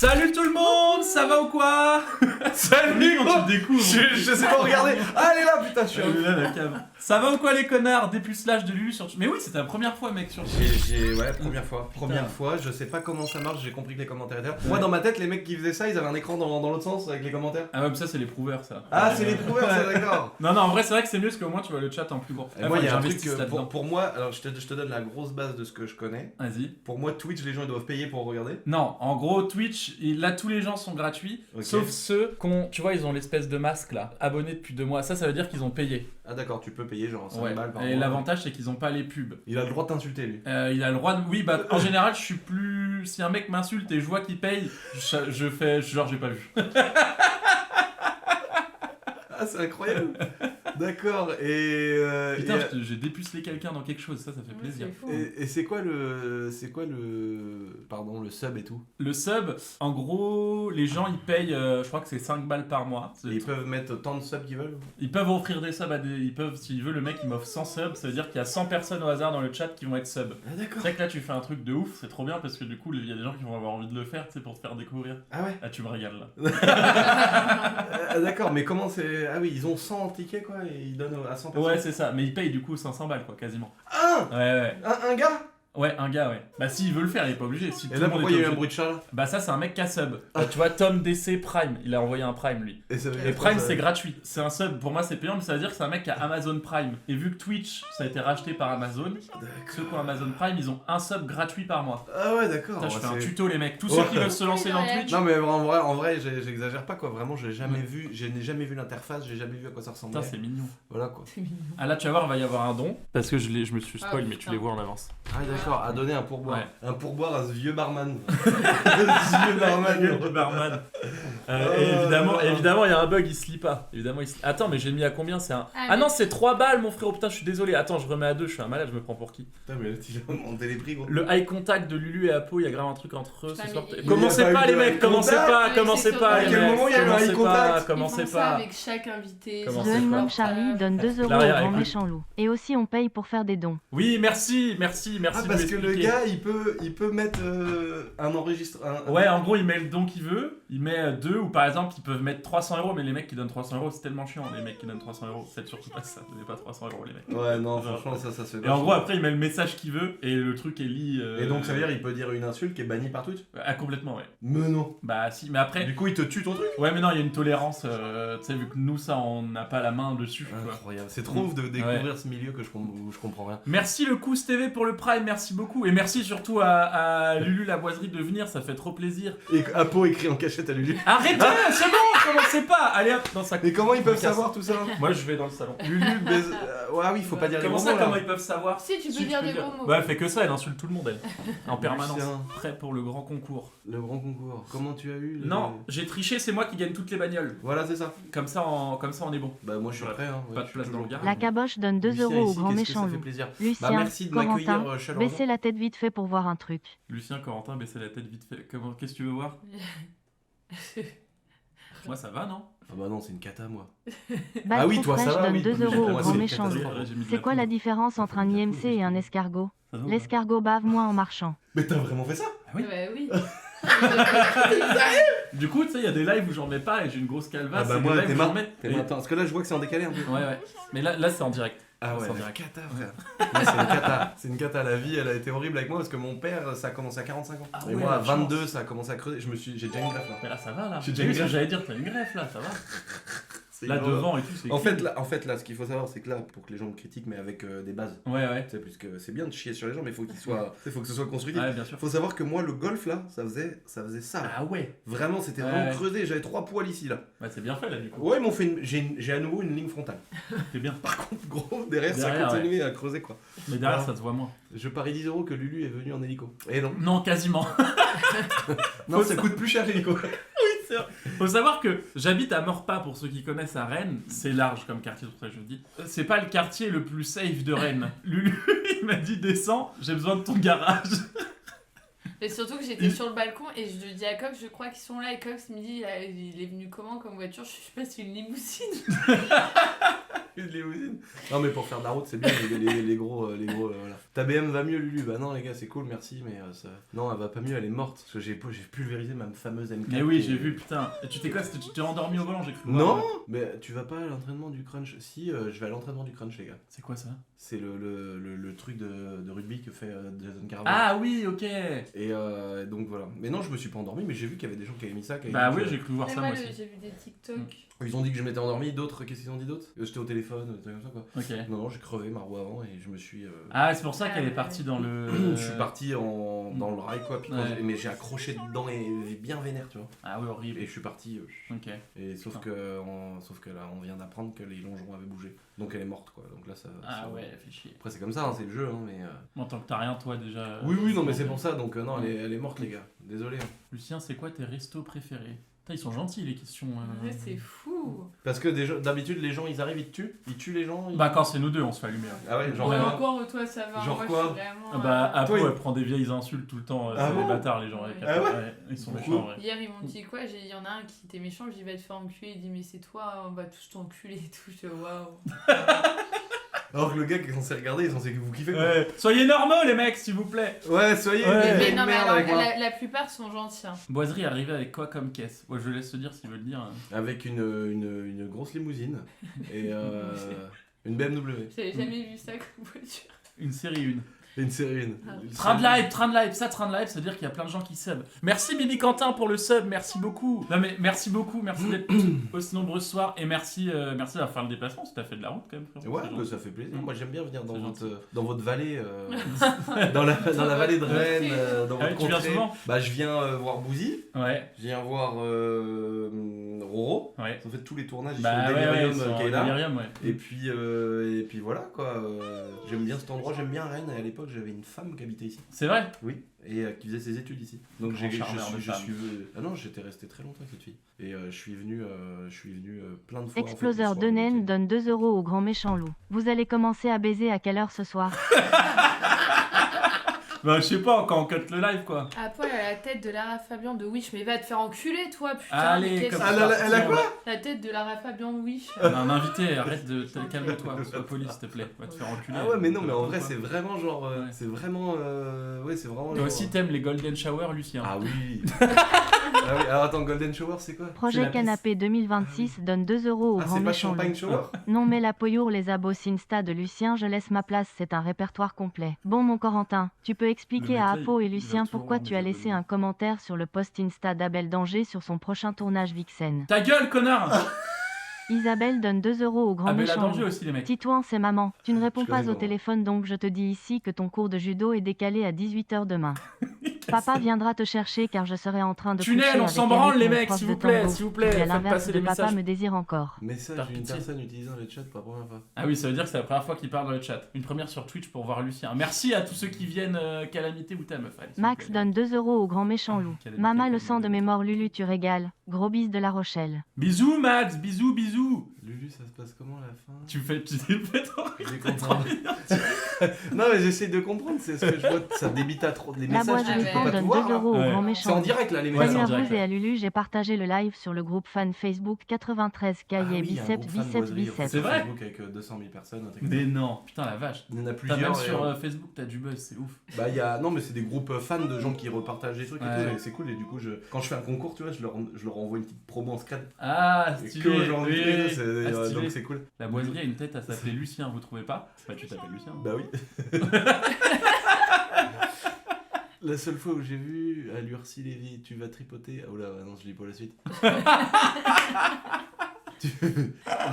Salut tout le monde, ça va ou quoi? Salut quand tu découvres. Je sais pas regarder. Ah, elle est là, putain, je suis Là, la cave. Ça va ou quoi les connards? Dépucelage de Lulu sur... Mais oui, c'est ta première fois mec sur... Ouais, première fois. Première fois, je sais pas comment ça marche, j'ai compris que les commentaires étaient là. Moi dans ma tête, les mecs qui faisaient ça, ils avaient un écran dans l'autre sens avec les commentaires. Ah ouais, mais ça c'est les prouveurs ça. Ah, c'est les prouveurs, ça, d'accord. Non, en vrai c'est vrai que c'est mieux parce qu'au moins tu vois le chat en plus gros. Et moi, il y a un truc pour moi, alors je te donne la grosse base de ce que je connais. Vas-y. Pour moi, Twitch, les gens ils doivent payer pour regarder. Non, en gros Twitch, là tous les gens sont gratuits, Ok. sauf ceux tu vois, ils ont l'espèce de masque là, abonnés depuis 2 mois. Ça veut dire qu'ils ont payé. Ah d'accord, tu peux payer genre 5 Ouais. balles par Et mois. l'avantage c'est qu'ils ont pas les pubs. Il a le droit de t'insulter lui. Il a le droit de... Oui, bah en général, je suis plus... Si un mec m'insulte et je vois qu'il paye, je fais genre j'ai pas vu. Ah, c'est incroyable. D'accord, et... Putain, j'ai dépucelé quelqu'un dans quelque chose, ça fait plaisir. C'est fou. Et c'est quoi le... Pardon, le sub et tout. Le sub, en gros, les gens ils payent, je crois que c'est 5 balles par mois. Et ils peuvent mettre autant de subs qu'ils veulent. Ils peuvent offrir des subs à des... Ils peuvent, s'il veut, le mec il m'offre 100 subs, ça veut dire qu'il y a 100 personnes au hasard dans le chat qui vont être sub. Ah d'accord. C'est vrai que là tu fais un truc de ouf, c'est trop bien parce que du coup il y a des gens qui vont avoir envie de le faire, tu sais, pour te faire découvrir. Ah ouais. Ah tu me régales là. Ah, d'accord, mais comment c'est... Ah oui, ils ont 100 tickets quoi, et ils donnent à 100 personnes. Ouais c'est ça, mais ils payent du coup 500 balles quoi, quasiment. Ah, Ouais. un gars. Ouais, un gars, ouais. Bah, s'il veut le faire, il est pas obligé. Si tout Et le là, monde pourquoi est il y a eu un obligé- bruit de chat là? Bah, ça, c'est un mec qui a sub. Tu vois, Tom DC Prime, il a envoyé un Prime lui. Et, ça veut Et dire quoi, Prime, ça c'est gratuit. C'est un sub, pour moi, c'est payant, mais ça veut dire que c'est un mec qui a Amazon Prime. Et vu que Twitch, ça a été racheté par Amazon, ceux qui ont Amazon Prime, ils ont un sub gratuit par mois. Ah ouais, d'accord. Putain, je ouais, fais un c'est- tuto, les mecs. Tous Ouais. ceux qui veulent se lancer dans Twitch. Non mais en vrai j'exagère pas quoi, vraiment je n'ai jamais vu l'interface, j'ai jamais vu à quoi ça ressemblait. Putain, c'est mignon. Voilà quoi. Ah là, tu vas voir, il va y avoir un don. Parce que je me suis spoil, Ah, mais tu putain. les vois en avance. Ah d'accord, à donner un pourboire. Ouais. Un pourboire à ce vieux barman. Ce vieux barman. Le barman. Oh, Évidemment, il y a un bug, il se lit pas. Évidemment, Attends, mais j'ai mis à combien? C'est un... Ah non, c'est 3 balles, mon frérot. Putain, je suis désolé. Attends, je remets à 2, je suis un malade, je me prends pour qui? Putain mais là tu vas monter les prix gros. Le eye contact de Lulu et Apo, il y a grave un truc entre eux ce Putain, soir. mais il- Commencez il y a pas pas les eu de mecs, eye commencez contact. pas, Mais commencez c'est pas sur- les À mecs. quel moment il y a eu un Commencez eye pas, contact commencez Ils font ça pas. avec chaque invité. Comment sur c'est leur pas The portable. Mom Charlie donne 2 euros Là, au regarde, grand écoute. méchant loup. Et aussi on paye pour faire des dons. Oui, merci. Ah de parce lui que le expliquer. gars il peut mettre un enregistrement. Ouais, en gros, il met le don qu'il veut, il met 2, ou par exemple, ils peuvent mettre 300 €, mais les mecs qui donnent 300 €, c'est tellement chiant, les mecs qui donnent 300 €. Faites surtout pas ça, donnez pas 300 € les mecs. Ouais non franchement ça se fait. Et en gros, après, il met le message qu'il veut, et le truc est lit. Et donc ça veut dire il peut dire une insulte qui est bannie par Twitch? Ah, complètement, ouais. Mais non. Bah, si, mais après. Du coup il te tue ton truc? Ouais, mais non, il y a une tolérance, tu sais, vu que nous, ça, on n'a pas la main dessus, quoi. Incroyable, c'est trop ouf de découvrir ce milieu que où je comprends rien. Merci le Cous TV pour le Prime, merci beaucoup. Et merci surtout à Lulu la boiserie de venir, ça fait trop plaisir. Et Apo écrit en cachette à Lulu. Arrêtez, c'est bon, commencez pas. Allez hop, dans sa... Mais comment ils peuvent Casse. savoir tout ça? Moi je vais dans le salon. Lulu baise... ouais oui, faut pas dire les Comment gros ça, mots, là. comment ils peuvent savoir? Si, tu peux dire des gros mots. Ouais, elle fait que ça, elle insulte tout le monde, elle. En permanence. Lucien. Prêt pour le grand concours. Le grand concours. Comment tu as eu le... Non, j'ai triché, c'est moi qui gagne toutes les bagnoles. Voilà, c'est ça. Comme ça, on est bon. Bah moi je suis prêt hein. Pas de place dans le gars. La caboche donne 2 Lucien, euros au ici, grand qu'est-ce que méchant ça fait loup. plaisir. Bah Lucien, merci de m'accueillir Corentin, chaleureusement. baissez la tête vite fait pour voir un truc. Lucien, Corentin, baissez la tête vite fait. Comment, qu'est-ce que tu veux voir? Moi ça va, non? Ah bah non, c'est une cata moi. Bad Ah oui, Trou toi, ça Fraîche va, donne oui. 2 Mais euros pour au moi, grand c'est une méchant loup. catastrophe. J'ai mis de C'est la quoi la poudre. différence entre un IMC et un escargot? Ça va ou pas? L'escargot bave moins en marchant. Mais t'as vraiment fait ça? Oui. Bah oui. Du coup, tu sais, il y a des lives où j'en mets pas et j'ai une grosse calvasse. Ah bah et des moi, lives t'es où marre. j'en mets. T'es Et- attends, parce que là je vois que c'est en décalé un peu. Ouais. Mais là c'est en direct. Ah ouais, C'est en la direct. cata frère. Ouais, c'est une cata. C'est une cata, la vie elle a été horrible avec moi parce que mon père ça a commencé à 45 ans. Ah Et ouais, moi à la chance. 22 ça a commencé à creuser. J'ai déjà une greffe là. Mais là ça va là. J'ai déjà Oui, une ce que greffe. j'allais dire, t'as une greffe là, ça va. C'est Là grave. devant et tout, c'est En clean. fait, là, ce qu'il faut savoir, c'est que là, pour que les gens me critiquent, mais avec des bases. Ouais. Tu sais, puisque c'est bien de chier sur les gens, mais il faut faut que ce soit constructif. Ouais, bien sûr. Faut savoir que moi, le golf là, ça faisait ça. Ah ouais. Vraiment, c'était Ouais. vraiment creusé. J'avais 3 poils ici là. Bah c'est bien fait là du coup. Ouais, ils m'ont fait j'ai à nouveau une ligne frontale. C'est bien. Par contre, gros, derrière, Derrière, ça continuait à creuser quoi. Mais derrière Ah. ça se voit moins. Je parie 10 € que Lulu est venu en hélico. Et non. Non, quasiment. Non, Faut ça ça. coûte plus cher l'hélico. Faut savoir que j'habite à Meurpas, pour ceux qui connaissent à Rennes. C'est large comme quartier, c'est pour ça que je le dis. C'est pas le quartier le plus safe de Rennes. Lulu, il m'a dit descends, j'ai besoin de ton garage. Mais surtout que j'étais sur le balcon et je lui dis à Cox, je crois qu'ils sont là. Et Cox me dit, il est venu comment comme voiture? Je sais pas, c'est une limousine. Une limousine. Non, mais pour faire de la route, c'est bien les gros. Voilà. Ta BM va mieux, Lulu? Bah non, les gars, c'est cool, merci, mais ça. Non, elle va pas mieux, elle est morte. Parce que j'ai pulvérisé ma fameuse M4. Mais oui, j'ai vu, putain. Et tu t'es quoi? Tu t'es endormi au volant, j'ai cru. Non, voir. mais tu vas pas à l'entraînement du crunch? Si, je vais à l'entraînement du crunch, les gars. C'est quoi ça? C'est le truc de rugby que fait Jason Carver. Ah oui, ok. Et donc voilà. Mais non, je me suis pas endormi, mais j'ai vu qu'il y avait des gens qui avaient mis ça. Bah oui, j'ai cru voir Mais ça moi, moi aussi. j'ai vu des TikTok. Ils ont dit que je m'étais endormi, d'autres, qu'est-ce qu'ils ont dit d'autres? J'étais au téléphone, des trucs comme ça quoi. Ok. Non, j'ai crevé ma roue avant et je me suis. Ah, c'est pour ça qu'elle est partie dans le. Je suis parti dans le rail quoi, puis Ouais. mais j'ai accroché dedans et bien vénère, tu vois. Ah oui, horrible. Et je suis parti. Ok. Et sauf que là, on vient d'apprendre que les longerons avaient bougé. Donc elle est morte quoi. Donc là, ça. Ah ça- ouais, fait chier. Après, c'est comme ça, hein, c'est le jeu, hein, mais. En tant que t'as rien, toi déjà. Oui, non, mais c'est pour ça, donc non, elle est morte, les gars. Désolé. Hein. Lucien, c'est quoi tes restos préférés? Putain, ils sont gentils les questions. Ouais, c'est fou. Parce que d'habitude, les gens, ils arrivent, ils te tuent. Ils tuent les gens. Bah, quand c'est nous deux, on se fait allumer. Ah ouais, genre. Ouais, Ouais. encore, toi, ça va. Genre moi, quoi? je suis vraiment. Bah, Apo, Toi, il- elle prend des vieilles insultes tout le temps. Ah C'est bon des bâtards, les gens. Ouais. Ah ouais Ils sont Beaucoup. méchants, ouais. Hier, ils m'ont dit quoi? Il y en a un qui était méchant, je dis va te faire enculer. Il dit mais c'est toi, on va tous t'enculer et tout. Je dis waouh. Alors que le gars qui est censé regarder, il est censé que vous kiffez quoi. Ouais. Soyez normaux, les mecs, s'il vous plaît. Ouais, soyez Ouais. Mais une non, mais merde alors, avec moi. la plupart sont gentils. Hein. Boiserie est arrivé avec quoi comme caisse? Ouais, je laisse te dire s'il veut le dire. Avec une grosse limousine et une BMW. J'avais jamais vu ça comme voiture. Une série 1. Et une série 1. Ah. Train de live, ça train de live, ça veut dire qu'il y a plein de gens qui sub. Merci Bibi Quentin pour le sub, merci beaucoup. Non mais merci beaucoup, merci d'être aussi nombreux ce soir et merci d'avoir fait le déplacement, si t'as fait de la route quand même. frérot. Ouais, C'est bah, gentil. ça fait plaisir. Mm. Moi j'aime bien venir C'est gentil. dans votre vallée, dans la vallée de Rennes, dans Ah votre oui, tu viens contrée. souvent? Bah je viens voir Bouzy, Ouais, je viens voir Roro. ouais. Ils ont fait tous les tournages, ils Bah sont au ouais, Delirium sur qui est là. Delirium, ouais. Et puis voilà quoi. J'aime bien cet endroit, j'aime bien Rennes. Et à l'époque j'avais une femme qui habitait ici. C'est vrai? Oui. Et qui faisait ses études ici. Donc Grand charmeur de je femme. suis ah non, j'étais resté très longtemps avec cette fille. Et je suis venu plein de fois. Exploser en fait, de le naine week-end. donne 2 € au grand méchant loup. Vous allez commencer à baiser à quelle heure ce soir? Bah je sais pas, quand on cut le live quoi. À Paul a la tête de Lara Fabian de Wish, mais va te faire enculer toi, putain. Allez, mais qu'est-ce comme que- ça. elle a quoi? La tête de Lara Fabian de Wish. On a un invité, arrête de calme-toi, sois poli s'il te plaît, va te faire enculer. Ah ouais, mais non, mais en Quoi. vrai, c'est vraiment genre. Ouais. C'est vraiment. Ouais, c'est vraiment. Toi genre- aussi t'aimes les Golden Shower, Lucien. Ah oui. Ah oui. Alors attends, Golden Shower, c'est quoi? C'est la Projet piste. Canapé 2026 donne 2 € au Ah, grand c'est pas méchant Champagne loup. Shower? Non mais la poyour les abos Insta de Lucien, je laisse ma place, c'est un répertoire complet. Bon mon Corentin, tu peux expliquer Le mec à là, Apo et il va Lucien toujours pourquoi voir tu mes as laissé abonnements. un commentaire sur le post Insta d'Abel Danger sur son prochain tournage Vixen. Ta gueule, connard. Isabelle donne 2 € au grand Ah mais la méchant danger loup. aussi les mecs. Titouan, c'est maman. Tu ne réponds Je connais pas au pas. téléphone donc je te dis ici que ton cours de judo est décalé à 18h demain. Papa viendra te chercher car je serai en train de coucher Tunnel, on avec s'en branle Eric, les mon mecs, prof s'il de vous plaît, tango. s'il vous plaît, Et à faites l'inverse passer de les papa messages. me désire encore. Message Par d'une pitié. personne utilisant le chat pour la première fois. Ah oui, ça veut dire que c'est la première fois qu'il parle dans le chat. Une première sur Twitch pour voir Lucien. Merci à tous ceux qui viennent Calamité ou ta meuf. Allez, s'il Max vous plaît. donne 2 € au grand méchant loup. Quelle Mama, habitude, le sang de mes morts, Lulu, tu régales. Gros bis de La Rochelle. Bisous Max, bisous, bisous. Lulu, ça se passe comment à la fin? Tu le fais trop. J'ai compris. Non, mais j'essaie de comprendre, c'est ce que je vois, ça débite à trop. Les La messages, boîte tu de peux fond pas donne tout 2 voir. là. € au Ouais. grand C'est méchant en loup. direct là, les Ouais, messages. c'est Salut en à direct, vous et à Lulu, j'ai partagé le live sur le groupe fan Facebook 93 Ah cahier oui, un biceps, groupe fan biceps, boiserie, biceps. C'est vrai Facebook avec 200 000 personnes. un truc comme Mais ça. non, putain la vache. Il y en a T'as plusieurs. même et, sur Facebook, t'as du buzz, c'est ouf. Bah, il y a... Non, mais c'est des groupes fans de gens qui repartagent des trucs et Ouais. tout, et c'est cool. Et du coup, quand je fais un concours, tu vois, je leur envoie une petite promo en scred. Ah, Et stylé. que genre Oui, oui. Ah, stylé. donc c'est cool. La boiserie a une tête à s'appeler Lucien, vous trouvez pas? Enfin, tu t'appelles Lucien. Bah oui. La seule fois où j'ai vu à Lurcy Lévy, tu vas tripoter. Oh là, non, je lis pas la suite.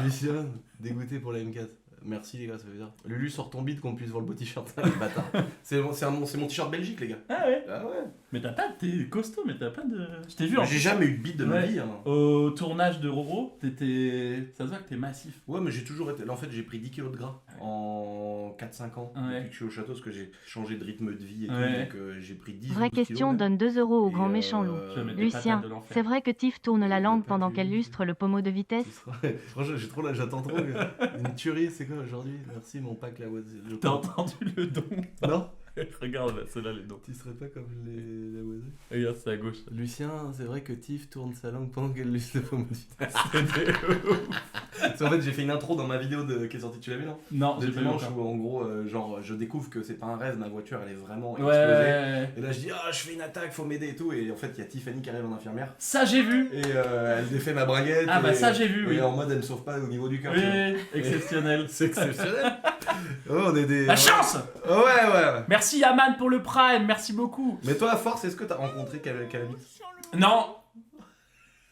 Lucien, dégoûté pour la M4. Merci les gars, ça fait bizarre. Lulu, sort ton bide qu'on puisse voir le beau t-shirt. Les bâtards. C'est mon t-shirt Belgique, les gars. Ah ouais. Ah ouais. Mais t'es costaud, mais t'as pas de. Je t'ai vu en J'ai jamais eu de bide de ma Ouais. vie. Hein. Au tournage de Roro, ça se voit que t'es massif. Ouais, mais j'ai toujours été. Là, en fait, j'ai pris 10 kilos de gras en 4-5 ans. Ouais. Depuis que je suis au château, parce que j'ai changé de rythme de vie et Ouais. tout. Donc, j'ai pris 10 Vraie 12 kilos, question même. donne 2 € au Et, grand méchant loup. Je vais mettre des Lucien, patates de l'enfer. c'est vrai que Tiff tourne la langue pas pendant vu. qu'elle lustre le pommeau de vitesse? Franchement, j'ai trop là, j'attends trop. Une tuerie, c'est quoi aujourd'hui? Merci mon pack la voix. T'as entendu le don? Non? Regarde, c'est là les noms. Tu serais pas comme la voisine. Regarde, c'est à gauche. Lucien, c'est vrai que Tiff tourne sa langue pendant qu'elle lit le faux C'est en fait, j'ai fait une intro dans ma vidéo qui est sortie, tu l'as vu, non? Non, De j'ai pas vu dimanche encore. où en gros, genre, je découvre que c'est pas un rêve, ma voiture elle est vraiment Ouais, explosée. ouais. Et là je dis, ah, je fais une attaque, faut m'aider et tout. Et en fait, il y a Tiffany qui arrive en infirmière. Ça, j'ai vu. Et elle défait ma braguette. Ah, bah et- ça, j'ai vu, Et oui. en mode, elle me sauve pas au niveau du cœur. Oui, tu vois. oui, exceptionnel. C'est exceptionnel. Ouais, on est des. La chance. Ouais. Merci Yaman pour le Prime, merci beaucoup. Mais toi, à force, est-ce que t'as rencontré Calamity? Non,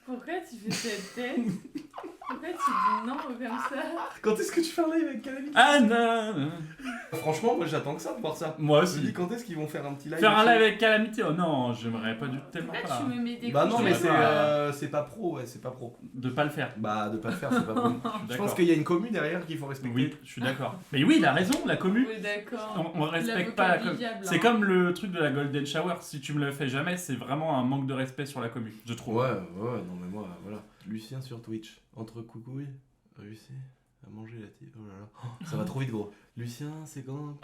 Pourquoi tu fais cette tête? Pourquoi tu dis non comme ça? Quand est-ce que tu fais un live avec Calamity? ah non. Franchement, moi j'attends que ça de voir ça. Moi Je me dis aussi. quand est-ce qu'ils vont faire un petit live? Faire un dessus live avec Calamity, oh non, j'aimerais pas du tellement Pourquoi pas. tu me mets des Bah coups non, de mais pied? c'est pas pro, ouais, c'est pas pro. De pas le faire. Bah de pas le faire, c'est pas pro. Je pense D'accord. qu'il y a une commu derrière qu'il faut respecter. Oui, je suis d'accord. Mais oui, il a raison, la commu. Oui, d'accord. On respecte pas la commu. viable, C'est comme le truc de la Golden Shower, si tu me le fais jamais, c'est vraiment un manque de respect sur la commu, je trouve. Ouais, non mais moi, voilà. Lucien sur Twitch, entre coucouilles, réussi à manger la tête. Oh là là, ça va trop vite gros. Lucien, c'est quand?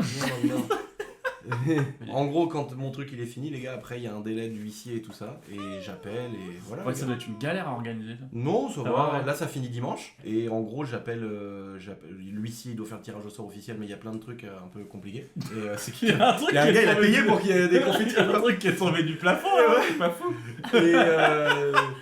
En gros, quand mon truc il est fini, les gars, après il y a un délai de l'huissier et tout ça, et j'appelle et voilà. Ouais, les ça gars. doit être une galère à organiser. ça. Non, ça Ça va. va, ouais. Là, ça finit dimanche. Et en gros, j'appelle l'huissier, il doit faire le tirage au sort officiel, mais il y a plein de trucs un peu compliqués. Et c'est Il y a un truc il y a un qui est gars, il a tombé payé du- pour qu'il y ait des Il y a confettis. un truc qui est tombé du plafond, Ouais. hein, c'est pas fou.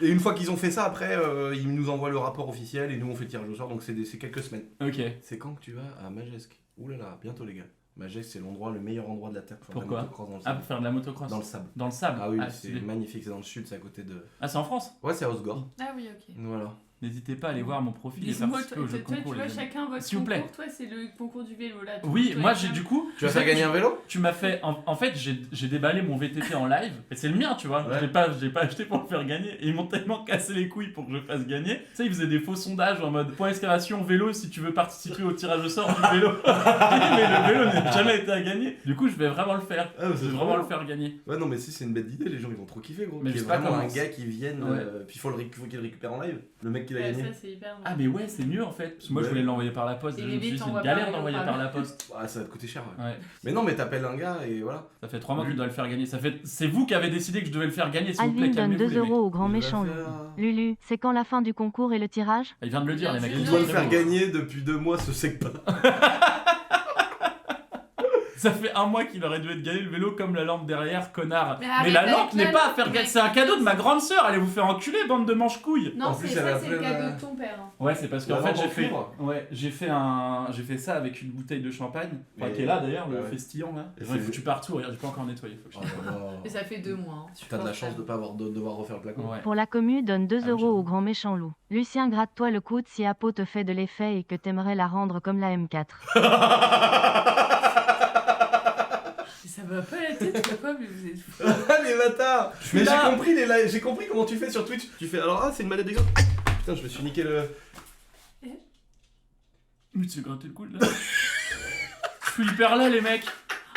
Et une fois qu'ils ont fait ça, après, ils nous envoient le rapport officiel et nous on fait le tirage au sort. Donc c'est quelques semaines. Ok. C'est quand que tu vas à Majesque? Ouh là là, bientôt les gars. Majesque, c'est le meilleur endroit de la terre pour faire de Pourquoi la motocross dans le Ah, sable. pour faire de la motocross. Dans le sable. Dans le sable. Ah oui, c'est c'est magnifique, c'est dans le sud, c'est à côté de. Ah, c'est en France. Ouais, c'est à Osgore. Ah oui, ok. Voilà. N'hésitez pas à aller voir mon profil et Les motos, participer au jeu de toi, concours, tu vois, les amis. chacun votre S'il vous plaît. concours. Toi, c'est le concours du vélo là. Oui, Toi, moi et j'ai toi. du coup. Tu vas faire gagner un vélo? Tu m'as fait. En fait, j'ai déballé mon VTT en live. Et c'est le mien, tu vois. Ouais. Je l'ai pas acheté pour le faire gagner. Et ils m'ont tellement cassé les couilles pour que je fasse gagner. Tu sais, ils faisaient des faux sondages en mode point exclamation vélo si tu veux participer au tirage au sort du vélo. Mais le vélo n'a jamais été à gagner. Du coup, je vais vraiment le faire. Ah, Je vais vraiment le faire gagner. Ouais, non, mais si c'est une bête d'idée, les gens ils vont trop kiffer, gros. Mais Qu'il y je ait sais pas vraiment comment un gars qui vienne, Ouais. puis faut qu'il le récupère en live. Le mec qui l'a Ouais, gagné. ça, c'est hyper Ah, mais ouais, c'est mieux en fait. Parce que moi, je Ouais. voulais l'envoyer par la poste. Et Je les me suis dit, bêtes c'est une t'envoient galère par d'envoyer le par la poste. Ah, ça va te coûter cher. Ouais. Ouais. Mais non, mais t'appelles un gars et voilà. Ça fait 3 mois que je dois le faire gagner. C'est vous qui avez décidé que je devais le faire gagner, s'il vous plaît, Alvin donne calmez-vous 2 les mecs. euros au grand Il va méchant loup. faire- Lulu, c'est quand la fin du concours et le tirage? Il vient de me le dire, les mecs. Il Non, doit le il faire faut- gagner depuis 2 mois, ce sec pas. Ça fait 1 mois qu'il aurait dû être gagné le vélo comme la lampe derrière, connard. Mais Mais arrête la avec lampe la n'est pas à lampe, faire gagner. mec. C'est un cadeau de ma grande sœur. Allez vous faire enculer, bande de manche-couilles. Non, En plus, c'est elle a ça, c'est le plein cadeau de- de ton père. hein. Ouais, c'est parce La qu'en fait, lampe en cuivre. j'ai fait ça avec une bouteille de champagne. Enfin, Mais- qui est là d'ailleurs, le Ouais. festillon là. Et J'en ai c'est- foutu partout, regarde, j'ai pas encore nettoyé. Faut que je Oh là là. Et ça fait 2 mois. hein. T'as de la chance de pas devoir refaire le placard. Ouais. Pour la commu, donne 2 Ah oui, euros j'avoue. au grand méchant loup. Lucien, gratte-toi le coude si Apo te fait de l'effet et que t'aimerais la rendre comme la M4. Ça va pas la tête ou quoi, mais vous êtes fous. Ah les bâtards. Mais là. j'ai compris comment tu fais sur Twitch. Tu fais alors c'est une manette d'exemple. Aïe. Putain, je me suis niqué le. Mais tu t'es gratté le coude là. Je suis hyper là, les mecs.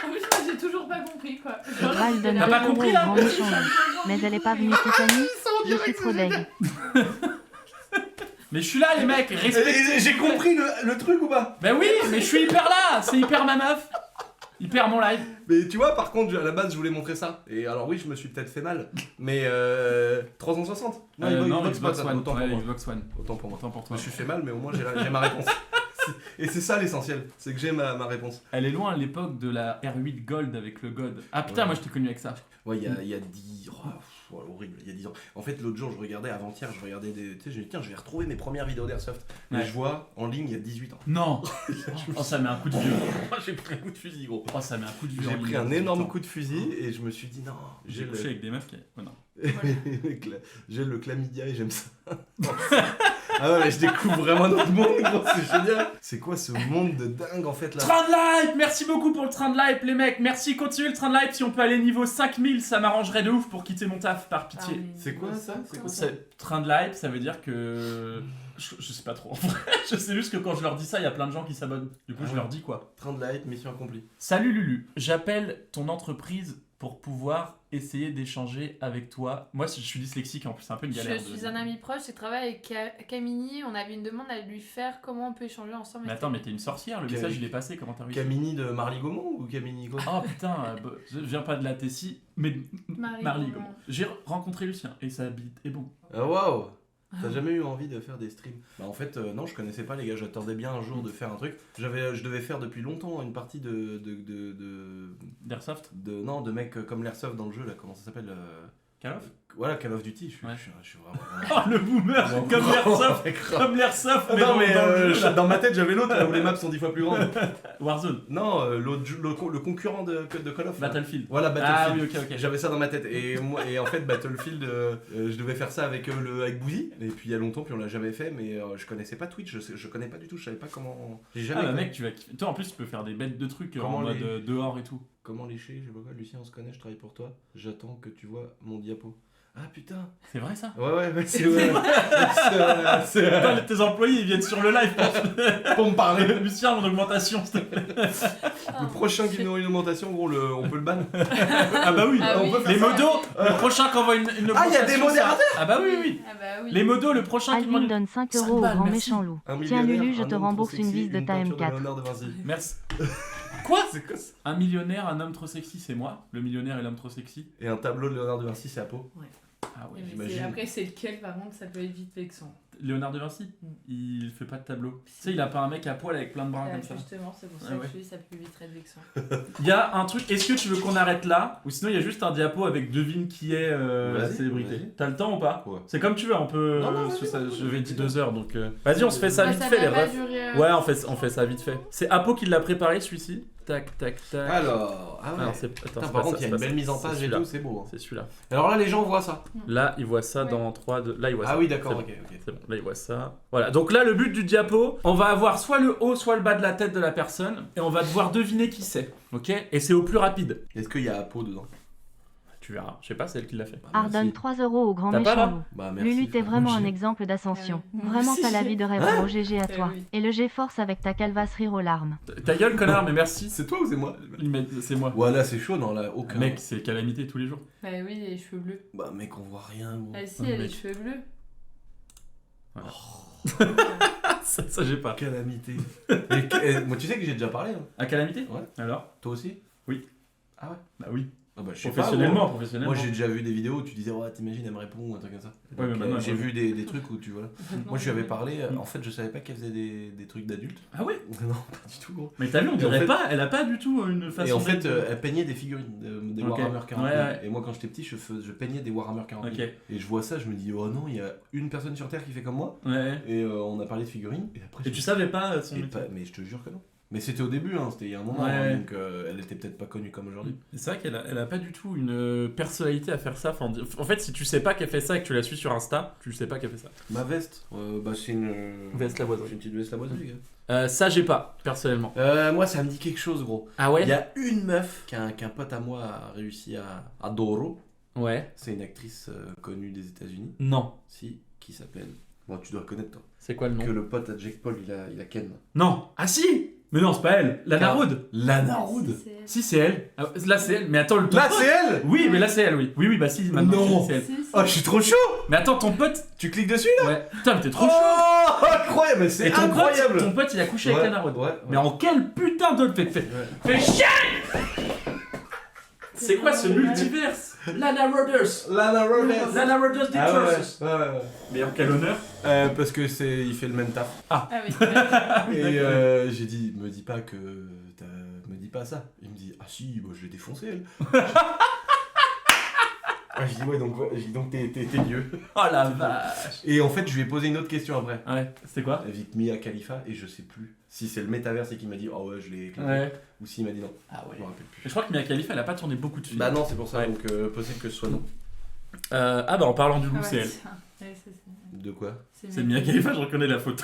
En plus, moi, j'ai toujours pas compris quoi. Val donne 2 T'as pas euros compris, au là grand méchant loup. Mais elle est pas venue Tiffany? Je suis trop deg. Mais je suis là, les mecs. Respect. J'ai compris le truc ou pas? Ben oui, mais je suis hyper là. C'est hyper ma meuf. Hyper mon live. Mais tu vois, par contre, à la base, je voulais montrer ça. Et alors, oui, je me suis peut-être fait mal. Mais 360. Non, Xbox Xbox One. Autant pour Ouais, moi. Xbox One. Autant pour moi. Autant pour Je toi. me suis fait mal, mais au moins, j'ai ma réponse. Et c'est ça l'essentiel. C'est que j'ai ma réponse. Elle est loin à l'époque de la R8 Gold avec le God. Ah putain, Ouais. moi je t'ai connu avec ça. Ouais, il y a 10... Oh, horrible, il y a 10 ans. En fait, l'autre jour, je regardais, avant-hier, je regardais des... Tu sais, je me dis, tiens, je vais retrouver mes premières vidéos d'Airsoft. Et Ouais. je vois, en ligne, il y a 18 ans. Non. Oh, ça met un coup de vieux. J'ai pris un coup de fusil, gros. Oh, ça met un coup de vieux. J'ai en pris ligne, un putain. énorme coup de fusil et je me suis dit, non, J'ai couché avec des meufs qui. Oh, non. j'ai le chlamydia et j'aime ça. Ah ouais, mais je découvre vraiment notre monde, gros, c'est génial. C'est quoi ce monde de dingue, en fait, là? Train de live. Merci beaucoup pour le train de live, les mecs. Merci, continuez le train de live. Si on peut aller niveau 5000, ça m'arrangerait de ouf pour quitter mon taf, par pitié. C'est quoi, ça? C'est quoi, ça? Train de live, ça veut dire que. Je sais pas trop. En vrai, je sais juste que quand je leur dis ça, il y a plein de gens qui s'abonnent. Du coup, Ah je ouais. leur dis quoi. Train de light, mission accomplie. Salut Lulu, j'appelle ton entreprise pour pouvoir essayer d'échanger avec toi. Moi, je suis dyslexique en plus, c'est un peu une galère. Je suis un ami proche, j'ai travaillé avec Camini, on avait une demande à lui faire comment on peut échanger ensemble. Mais attends, mais t'es une sorcière, le message il est passé, comment t'as réussi? Camini de Marly Gaumont ou Camini quoi? Oh putain, je viens pas de la Tessie, mais Marly Gaumont. J'ai rencontré Lucien et sa bite est bon. Ah waouh! T'as jamais eu envie de faire des streams? Bah en fait non, je connaissais pas les gars, j'attendais bien un jour de faire un truc. Je devais faire depuis longtemps une partie d'Airsoft? Non, de mecs comme l'Airsoft dans le jeu là, comment ça s'appelle? Call of? Voilà, Call of Duty, je suis vraiment... Oh le boomer! Comme l'Airsoft, mais non, dans le jeu, dans ma tête j'avais l'autre là où les maps sont 10 fois plus grandes. Warzone. Non, le concurrent de Call of. Battlefield. Voilà, Battlefield. Ah oui, ok. J'avais ça dans ma tête. Et en fait, Battlefield, je devais faire ça avec Boozy. Et puis il y a longtemps, puis on l'a jamais fait. Mais je connaissais pas Twitch, je connais pas du tout, je savais pas comment. J'ai jamais. Ah bah mec, tu vas kiffer. Toi en plus, tu peux faire des bêtes de trucs Comment en mode dehors et tout. Comment lécher? Je sais pas quoi. Lucien, on se connaît, je travaille pour toi. J'attends que tu vois mon diapo. Ah putain! C'est vrai ça? Ouais, c'est vrai. C'est Toi, tes employés ils viennent sur le live pour me parler. Lucien, mon augmentation, s'il te plaît. Le prochain qui nous aura une augmentation, gros, on peut le ban. Ah bah oui, Ah on oui. peut faire les ça. modos, le prochain qui envoie une augmentation. Ah, il y a des modérateurs? Ah bah oui. Ah bah oui. Les modos, le prochain qui Alvin demande. donne 5 5 euros au balles, grand merci. méchant loup. Un Tiens millionnaire, Lulu, je un te homme rembourse trop une sexy, vis de ta peinture M4. Léonard de Vinci. Merci. Quoi? C'est quoi ça? Un millionnaire, un homme trop sexy, c'est moi. Le millionnaire et l'homme trop sexy. Et un tableau de Léonard de Vinci, c'est à peau. Ah ouais. Mais j'imagine. après, c'est lequel par contre, ça peut être vite vexant. Léonard de Vinci, il fait pas de tableau. Tu sais, il a pas un mec à poil avec plein de bras comme ça. Justement, c'est pour ça Ah que ouais. je dis ça peut vite être vexant. Il y a un truc, est-ce que tu veux qu'on arrête là? Ou sinon il y a juste un diapo avec devine qui est la Vas-y, célébrité. vas-y. T'as le temps ou pas? Ouais. C'est comme tu veux, on peut. Non, non, vas-y, parce que vas-y, je vais vas-y. dire 2 heures donc. Vas-y, on se fait ça vite fait, les va pas refs. durer. Ouais, on fait ça vite fait. C'est Apo qui l'a préparé celui-ci. Tac, tac, tac. Alors, ah ouais. Alors, c'est... Attends, Putain, c'est par pas contre, ça, il y a c'est une pas belle mise ça. en C'est page et celui-là. tout, c'est beau. Hein. C'est celui-là. Alors là, les gens voient ça. Là, il voit ça Ouais. dans 3, 2. Là, il voit ça. Ah oui, d'accord, C'est bon. ok. C'est bon, là il voit ça. Voilà, donc là le but du diapo, on va avoir soit le haut, soit le bas de la tête de la personne, et on va devoir deviner qui c'est, ok? Et c'est au plus rapide. Est-ce qu'il y a Apo dedans? Tu verras, je sais pas, c'est elle qui l'a fait. Bah, Ardonne merci. 3 euros au grand T'as pas, méchant là loup. Bah, merci. Lulu, t'es frère. vraiment Moi, un j'ai- exemple d'ascension. Ah oui. Vraiment, Si, t'as la j'ai- vie de rêve. Gros GG à toi. oui. Et le G-Force avec ta calvasse rire aux larmes. Ta gueule, connard, mais merci. C'est toi ou c'est moi? C'est moi. Voilà, c'est chaud, non, là, aucun. Mec, c'est calamité tous les jours. Bah oui, les cheveux bleus. Bah, mec, on voit rien, gros. Ah si, Oh, elle a les mec. cheveux bleus. Ça j'ai pas. Calamité. Moi, tu sais que j'ai déjà parlé, hein. À calamité? Ouais. Alors? Toi aussi? Oui. Ah ouais? Bah oui. Ah bah, je sais pas, Professionnellement, gros. professionnellement. Moi, j'ai déjà vu des vidéos où tu disais, ouais, t'imagines, elle me répond ou un truc comme ça. Ouais, mais Donc, maintenant, j'ai elle vu des trucs où tu vois. Moi, je lui avais parlé, Mm. en fait, je savais pas qu'elle faisait des trucs d'adultes. Ah ouais? Non, pas du tout, gros. Mais t'as vu, on Et en dirait fait- pas, elle a pas du tout une façon. Et en fait, d'être- elle peignait des figurines, des Ok. Warhammer 40 Ouais, 000. ouais. Et moi, quand j'étais petit, je peignais des Warhammer 40 000. Ok. Et je vois ça, je me dis, oh non, il y a une personne sur Terre qui fait comme moi. Ouais. Et on a parlé de figurines. Et après, Et tu savais pas son et métier? mais je te jure que non. Mais c'était au début, hein, c'était il y a un moment, Ouais. hein, donc elle était peut-être pas connue comme aujourd'hui. C'est vrai elle a pas du tout une personnalité à faire ça. Enfin, en fait, si tu sais pas qu'elle fait ça et que tu la suis sur Insta, tu sais pas qu'elle fait ça. Ma veste, bah c'est une Veste Lavoisier. C'est une petite veste Lavoisier, les gars. Ça, j'ai pas, personnellement. Moi, ça me dit quelque chose, gros. Ah ouais? Il y a une meuf qu'un pote à moi a réussi à Doro. Ouais. C'est une actrice connue des États-Unis. Non. Si, qui s'appelle. Bon, tu dois connaître toi. C'est quoi le nom? Que le pote à Jake Paul, il a Ken. Non. Ah si! Mais non, c'est pas elle. Lana Car- Rhodes. Lana Ah, Rhodes. si, c'est elle. Si, c'est elle. Ah, là, c'est elle. Mais attends, le Là, c'est elle. Oui, mais là, c'est elle, oui. Oui, bah si, maintenant, Non. c'est elle. Si, si. Oh, je suis trop chaud. Mais attends, ton pote. Tu cliques dessus là? Ouais. Putain, mais t'es trop chaud. Oh, incroyable, mais c'est Et ton incroyable. Pote, ton pote, il a couché avec Ouais, Lana Rhodes. ouais, ouais. Mais en quel putain de fait Ouais. chier! C'est quoi ce multiverse? Lana Rhodes. Lana Rhodes. Lana Rhodes des Ah ouais, Trusses. ouais. Mais en quel honneur? Parce que il fait le même taf. Ah oui. Et j'ai dit, me dis pas que me dis pas ça. Il me dit, ah si, moi je l'ai défoncé elle. Ah, j'ai dit ouais, donc t'es vieux. Oh la vache. Et en fait, je lui ai posé une autre question après. Ouais, c'était quoi? Avec Mia Khalifa, et je sais plus si c'est le métaverse et qui m'a dit, oh ouais, je l'ai éclaté. Ouais. Ou s'il m'a dit non. Ah Je me rappelle plus. Je crois que Mia Khalifa, elle a pas tourné beaucoup de films. Bah non, c'est pour ça, Ouais. donc possible que ce soit non. Ah bah en parlant du loup, Ah ouais, c'est elle. Ouais, c'est- De quoi? C'est Mia Khalifa, je reconnais la photo.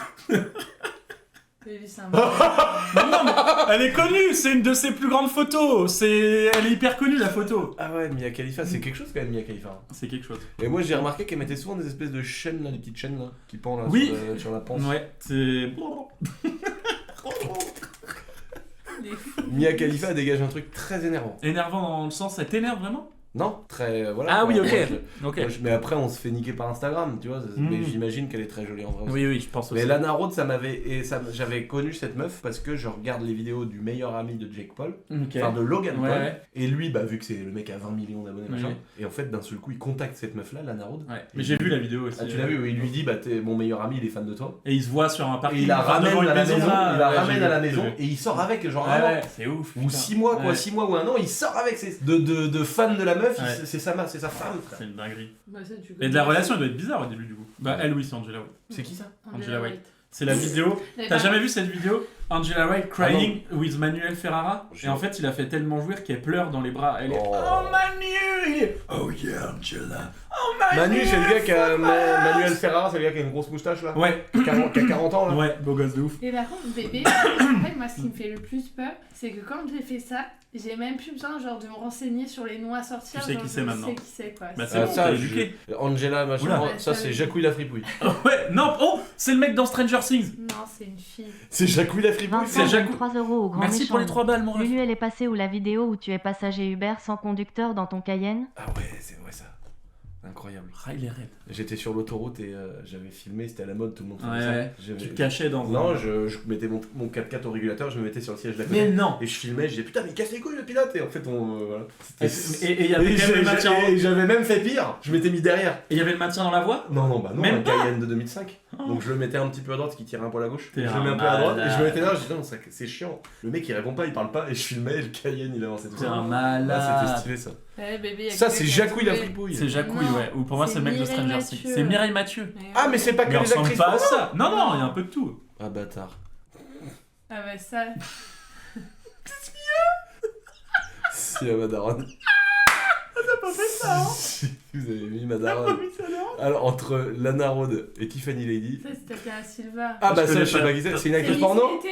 c'est un Non, mais elle est connue, c'est une de ses plus grandes photos. Elle est hyper connue la photo. Ah ouais, Mia Khalifa, c'est quelque chose quand même, Mia Khalifa. C'est quelque chose. Et moi j'ai remarqué qu'elle mettait souvent des espèces de chaînes là, des petites chaînes là, qui pendent là, Oui. sur la panse. Ouais, c'est. Les fous. Mia Khalifa dégage un truc très énervant. Énervant dans le sens, ça t'énerve vraiment? Non, très. Voilà. Ah quoi. oui, ok. Moi, Ok. mais après, on se fait niquer par Instagram, tu vois. Mais j'imagine qu'elle est très jolie en vrai aussi. Oui, oui, je pense aussi. Mais Lana Rhoades, j'avais connu cette meuf parce que je regarde les vidéos du meilleur ami de Jake Paul, Ok. enfin de Logan Ouais, Paul, ouais. et lui, bah vu que c'est le mec à 20 millions d'abonnés, Ouais. machin, et en fait d'un seul coup il contacte cette meuf là, Lana Rhoades. Ouais. Mais j'ai vu la vidéo aussi. Ah, tu l'as vu, où il lui dit bah t'es mon meilleur ami, il est fan de toi. Et il se voit sur un parking. Et il la ramène devant une à la maison, là. il la Ouais, ramène j'ai à la vu, maison j'ai vu. et il sort avec genre un Ouais, an. ouais, c'est ouf. Ou putain. 6 mois quoi, Ouais. 6 mois ou un an, il sort avec de fan de la meuf, Ouais. c'est sa femme frère. C'est une dinguerie. Bah, ça, tu Et connais. de la relation, elle doit être bizarre au début du coup. Bah, elle, oui, c'est Angela White. C'est qui ça? Angela White. C'est la vidéo. Mais T'as par- jamais vu cette vidéo? Angela White crying with Manuel Ferrara? Je- Et en fait, il a fait tellement jouir qu'elle pleure dans les bras. Elle est. Oh. Oh Manu! Il est. Oh yeah, Angela! Oh Manu! Manu, c'est le gars qui a so much! Manuel Ferrara, c'est le gars qui a une grosse moustache là, Ouais, qui a 40 ans là. ouais, beau gosse de ouf. Et par contre, bébé, en fait, moi, ce qui me fait le plus peur, c'est que quand j'ai fait ça, j'ai même plus besoin genre de me renseigner sur les noms à sortir. Tu sais genre, qui c'est je maintenant. sais qui c'est quoi. Bah, C'est c'est Ah, bon, ça, t'es je- éduqué. Angela, machin, Oula. ça c'est Jacouille la fripouille. Ouais, non, oh, c'est le mec dans Stranger Things. Non, c'est une fille. C'est Jacouille la fripouille. C'est Vincent, Jacques- 3 euros au grand Merci méchant. pour les 3 balles, mon ref. Lulu, elle est passée où la vidéo où tu es passager Uber sans conducteur dans ton Cayenne? Ah ouais, c'est vrai ça. Incroyable. Ah, il est raide. J'étais sur l'autoroute et j'avais filmé, c'était à la mode, tout le monde faisait Ouais, ça. J'avais- tu te cachais dans Non, un. je mettais mon 4x4 au régulateur, je me mettais sur le siège d'à Mais côté. non! Et je filmais, je disais putain, mais il casse les couilles le pilote! Et en fait, voilà. Et il y avait quand même le maintien. Et j'avais même fait pire, je m'étais mis derrière. Et il y avait le maintien dans la voie? Non, bah non, Même un pas. Cayenne de 2005. Oh. Donc je le mettais un petit peu à droite, qui tirait un peu à la gauche. T'es Je un le mets un peu à droite, et je me malade. mettais là, je disais non, c'est chiant. Le mec il répond pas, il parle pas, et je filmais, et le Cayenne il avançait tout C'est ça. un Ah, c'était malade. stylé ça. Ouais, bébé, y a Ça, quelqu'un c'est qui a Jacouille la trouvé. fripouille. C'est Jacouille, Non, ouais. Ou pour moi, c'est le mec de Mireille Stranger Mathieu. Things. C'est Mireille Mathieu. Mais Ah, ouais. mais c'est pas Mais que on les ressemble actrices pas à porno. ça. Non, non, il y a un peu de tout. Ah, bâtard. Ah, bah ça. Si, ma daronne. T'as pas fait ça, hein? Si, vous avez mis ma daronne. Alors, entre Lana Rhoades et Tiffany Lady. Ça, c'est Tatiana Silva. Ah, bah Je ça, connais je sais pas. pas qui c'est. C'est une C'est actrice Miss porno? Météo.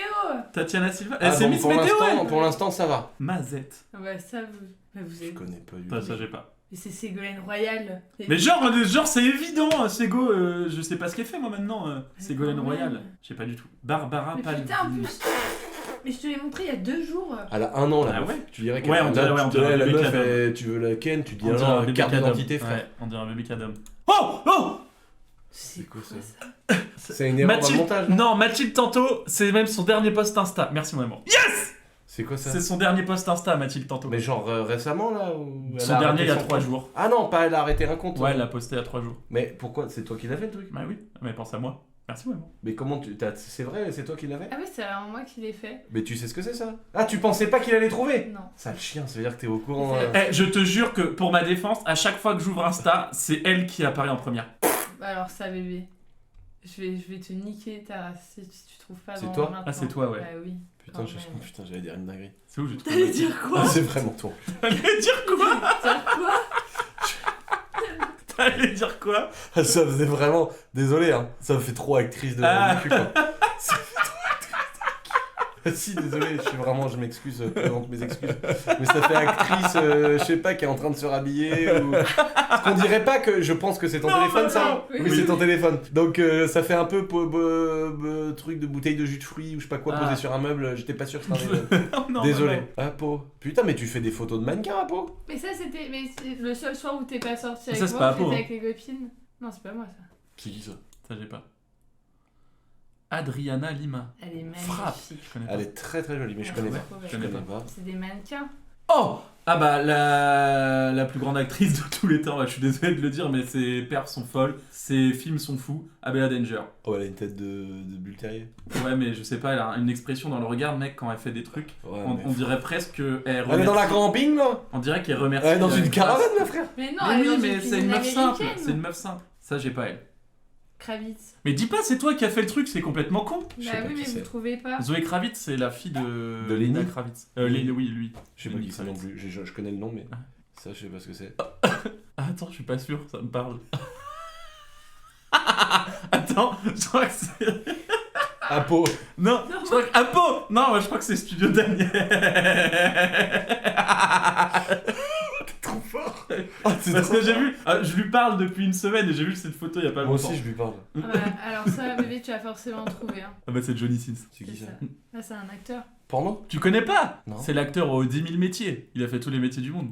Tatiana Silva. Ah, C'est bon, Miss pour Météo, l'instant- elle. Pour l'instant, ça va. Mazette. Ah, bah ça, vous Je êtes. connais pas du Pas tout. ça, j'ai pas. Mais c'est Ségolène Royal. Mais genre c'est évident, Sego, je sais pas ce qu'elle fait moi maintenant, Ségolène quand Royal. même. Je sais pas du tout. Barbara Mais Palvi. putain, en plus. Mais je te l'ai montré il y a 2 jours. Elle a un an là. Ah ouais? Tu dirais qu'elle Ouais, on dirait- là, ouais, on tu dirait la un bébé meuf, cadavre. tu veux la ken, tu dis On ah dirait un non, bébé carte cadavre. d'identité, frère. Ouais, on dirait un bébé cadavre. Oh! Oh! C'est quoi, quoi ça ça? C'est une erreur dans le montage. Non, Mathilde Tanto, c'est même son dernier post Insta. Merci mon amour. Yes! C'est quoi ça? C'est son dernier post Insta, Mathilde Tanto. Mais genre récemment là ou elle Son a dernier il y a arrêté son 3 compte? jours. Ah non, pas elle a arrêté un compte. Ouais, elle l'a posté il y a 3 jours. Mais pourquoi? C'est toi qui l'as fait le truc? Bah oui, mais pense à moi. Merci mon amour. Mais comment tu. C'est vrai, c'est toi qui l'as fait? Ah, ouais, c'est vraiment moi qui l'ai fait. Mais tu sais ce que c'est ça? Ah, tu pensais pas qu'il allait trouver? Non. Sale chien, ça veut dire que t'es au courant. C'est- Je te jure que pour ma défense, à chaque fois que j'ouvre Insta, c'est elle qui apparaît en première. Bah, alors ça, bébé. Je vais te niquer ta race si tu trouves pas C'est dans toi maintenant. Ah, c'est toi, ouais. Bah oui. Putain, quand même. putain, j'allais dire une dinguerie. C'est où j'ai trouvé. T'allais dire quoi? Ah, c'est vraiment toi. T'allais dire quoi? Dire quoi? T'allais dire quoi? Ah, ça faisait vraiment. Désolé, hein. Ça me fait trop actrice de Ah. du cul, quoi. Ça fait trop actrice de cul. Si, désolé, je m'excuse, présente mes excuses. Mais ça fait actrice, je sais pas, qui est en train de se rhabiller ou. Parce qu'on dirait pas que. Je pense que c'est ton Non, téléphone, non, ça? non. Oui, Oui. c'est ton téléphone. Donc ça fait un peu truc de bouteille de jus de fruits ou je sais pas quoi Ah. posé sur un meuble. J'étais pas sûr que c'était un téléphone. Oh, non, Désolé. non, non. Ah, Po. Putain, mais tu fais des photos de mannequins, à Po? Mais ça, c'était mais c'est le seul soir où t'es pas sorti Ça, avec c'est moi, pas où Apo, j'étais hein. avec les copines. Non, c'est pas moi ça. C'est qui ça? Ça, j'ai pas. Adriana Lima. Elle est magnifique. Frappe. Je connais pas. Elle est très très jolie, mais je connais Ouais, pas. ouais, Je connais pas. C'est des mannequins. Oh! Ah bah la plus grande actrice de tous les temps, je suis désolé de le dire, mais ses perfs sont folles, ses films sont fous. Abella Danger. Oh, elle a une tête de bulle terrier. Ouais, mais je sais pas, elle a une expression dans le regard, mec, quand elle fait des trucs. Ouais, On dirait presque qu'elle Elle est remercie. dans la camping là? On dirait qu'elle remercie. Elle est dans la une classe. caravane, là, frère. Mais non, Mais elle est oui, dans mais une c'est une cuisine meuf simple. américaine. C'est une meuf simple. Ça, j'ai pas elle. Kravitz. Mais dis pas, c'est toi qui as fait le truc, c'est complètement con. Je sais Bah pas oui, qui mais c'est. vous trouvez pas. Zoé Kravitz, c'est la fille de Lenny Lenny Kravitz. Oui, lui. Je sais pas Lenny qui c'est non Kravitz. plus. Je connais le nom, mais Ah. ça, je sais pas ce que c'est. Ah, attends, je suis pas sûr, ça me parle. Attends, je crois que c'est. Apo. Non, je crois que. Apo! Non, moi, je crois que c'est Studio Daniel. Trop fort. Ah, c'est Parce trop que j'ai fort. vu, je lui parle depuis une semaine et j'ai vu cette photo il y a pas Moi longtemps. aussi, je lui parle. Ah bah, alors ça, bébé, tu vas forcément trouver. Hein. Ah bah c'est Johnny Sins. C'est qui C'est ça? ça. Là, c'est un acteur. Porno? Tu connais pas? Non. C'est l'acteur aux 10 000 métiers. Il a fait tous les métiers du monde.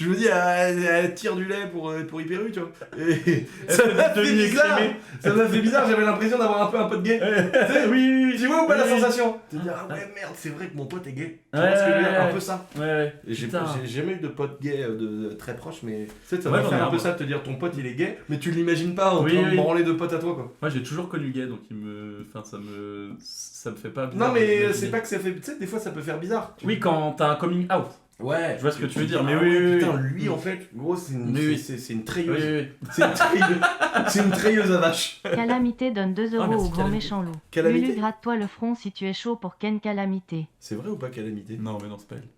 Je me dis, elle tire du lait pour Hyper U, tu vois. Et ça fait m'a des fait tenues bizarre. écrémées. Ça m'a fait bizarre, j'avais l'impression d'avoir un peu un pote gay. Tu sais, oui. tu vois ou pas la Oui. sensation? Te dire, ah ouais, merde, c'est vrai que mon pote est gay. Tu Ouais, vois ce que je veux dire? ouais, Un ouais. peu ça. Ouais. Et j'ai Putain. jamais eu de pote gay de très proche, mais tu sais, ça Ouais, va j'en ai faire un un, peu moi. ça de te dire ton pote il est gay, mais tu l'imagines pas en Oui, train de oui. branler deux potes à toi quoi. Moi j'ai toujours connu gay donc ça me fait pas bizarre Non, de mais l'imaginer. c'est pas que ça fait. Tu sais, des fois ça peut faire bizarre. Oui, quand t'as un coming out. Ouais. Je vois ce que tu veux dire, Ah mais ouais, oui. Putain, lui en fait, gros, c'est une, Oui, oui. c'est une Oui, treilleuse. oui. C'est une treilleuse. C'est une treilleuse à vache. Calamité donne 2 euros merci, au grand Calamité. méchant loup. Calamité. Lulu, gratte-toi le front si tu es chaud pour Ken Calamité. C'est vrai ou pas Calamité? Non, mais non, c'est pas elle.